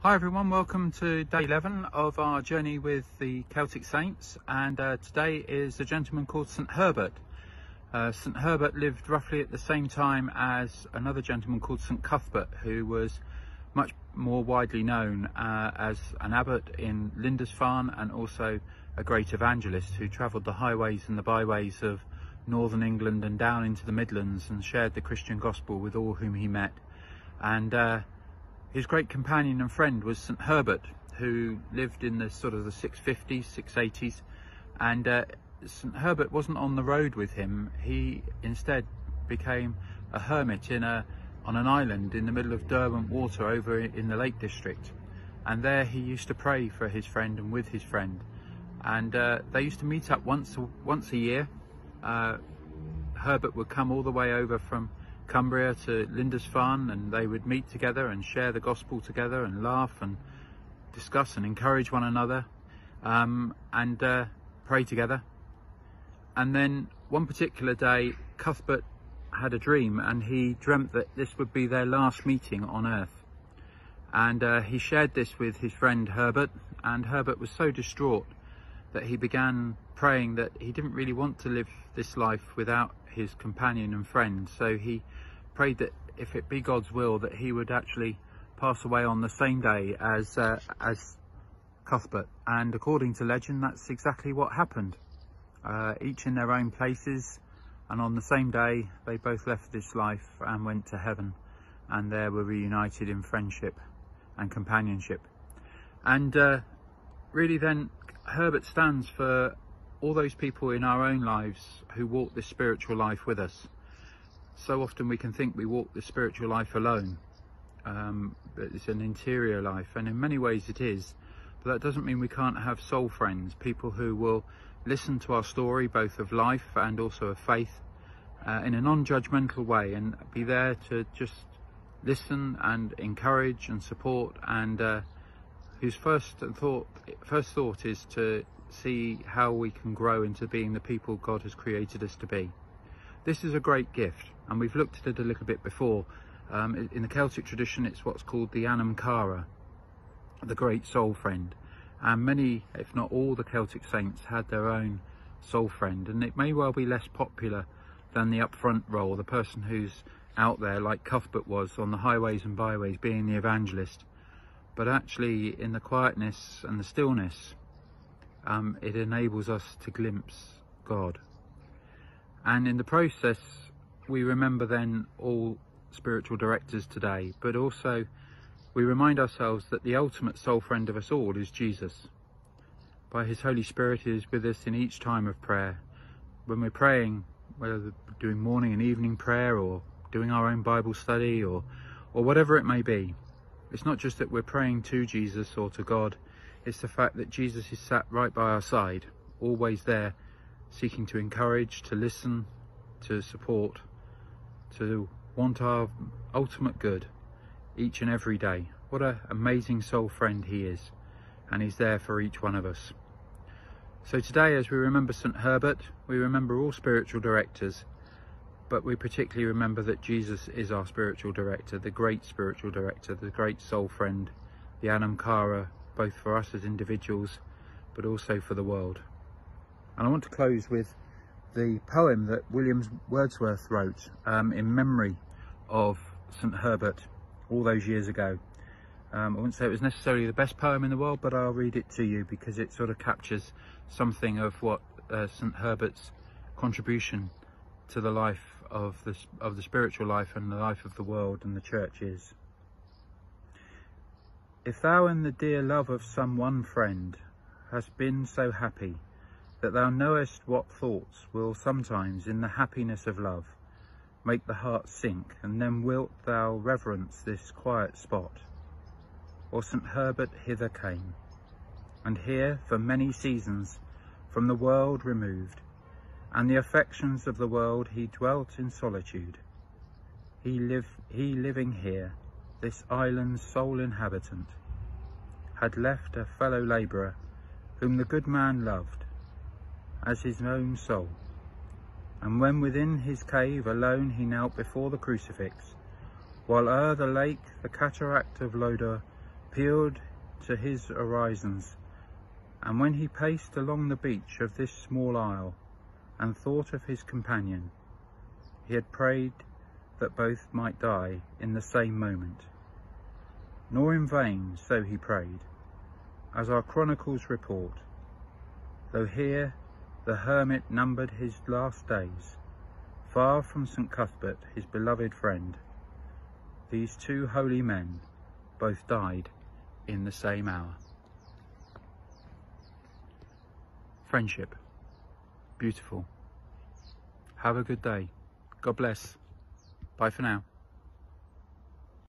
Hi everyone, welcome to day 11 of our journey with the Celtic Saints, and today is a gentleman called St Herbert. St Herbert lived roughly at the same time as another gentleman called St Cuthbert, who was much more widely known as an abbot in Lindisfarne and also a great evangelist who travelled the highways and the byways of northern England and down into the Midlands and shared the Christian gospel with all whom he met. And his great companion and friend was St Herbert, who lived in the sort of the 650s, 680s, and St Herbert wasn't on the road with him. He instead became a hermit on an island in the middle of Derwent Water over in the Lake District, and there he used to pray for his friend and with his friend, and they used to meet up once a year. Herbert would come all the way over from Cumbria to Lindisfarne, and they would meet together and share the gospel together and laugh and discuss and encourage one another, and pray together. And then one particular day Cuthbert had a dream, and he dreamt that this would be their last meeting on earth, and he shared this with his friend Herbert, and Herbert was so distraught that he began praying that he didn't really want to live this life without his companion and friend. So he prayed that if it be God's will that he would actually pass away on the same day as Cuthbert, and according to legend that's exactly what happened. Each in their own places, and on the same day they both left this life and went to heaven, and there were reunited in friendship and companionship. And really then Herbert stands for all those people in our own lives who walk this spiritual life with us. So often we can think we walk the spiritual life alone, but it's an interior life, and in many ways it is, but that doesn't mean we can't have soul friends, people who will listen to our story both of life and also of faith in a non-judgmental way, and be there to just listen and encourage and support, and whose first thought is to see how we can grow into being the people God has created us to be. This is a great gift, and we've looked at it a little bit before. In the Celtic tradition it's what's called the Anam Cara, the great soul friend, and many, if not all, the Celtic saints had their own soul friend, and it may well be less popular than the upfront role, the person who's out there like Cuthbert was on the highways and byways being the evangelist. But actually in the quietness and the stillness, it enables us to glimpse God. And in the process we remember then all spiritual directors today, but also we remind ourselves that the ultimate soul friend of us all is Jesus. By his Holy Spirit he is with us in each time of prayer. When we're praying, whether doing morning and evening prayer or doing our own Bible study or whatever it may be, it's not just that we're praying to Jesus or to God, it's the fact that Jesus is sat right by our side, always there, seeking to encourage, to listen, to support, to want our ultimate good each and every day. What an amazing soul friend he is, and he's there for each one of us. So today, as we remember St Herbert, we remember all spiritual directors, but we particularly remember that Jesus is our spiritual director, the great spiritual director, the great soul friend, the Anam Cara, both for us as individuals, but also for the world. And I want to close with the poem that William Wordsworth wrote in memory of St Herbert all those years ago. I wouldn't say it was necessarily the best poem in the world, but I'll read it to you because it sort of captures something of what St Herbert's contribution to the life of the spiritual life and the life of the world and the church is. If thou in the dear love of some one friend hast been so happy that thou knowest what thoughts will sometimes in the happiness of love make the heart sink, and then wilt thou reverence this quiet spot, or St Herbert hither came, and here for many seasons from the world removed, and the affections of the world he dwelt in solitude. He living here, this island's sole inhabitant, had left a fellow labourer whom the good man loved as his own soul, and when within his cave alone he knelt before the crucifix, while o'er the lake the cataract of Loder peered to his horizons, and when he paced along the beach of this small isle and thought of his companion, he had prayed that both might die in the same moment. Nor in vain so he prayed, as our chronicles report, though here the hermit numbered his last days, far from St. Cuthbert, his beloved friend, these two holy men both died in the same hour. Friendship. Beautiful. Have a good day. God bless. Bye for now.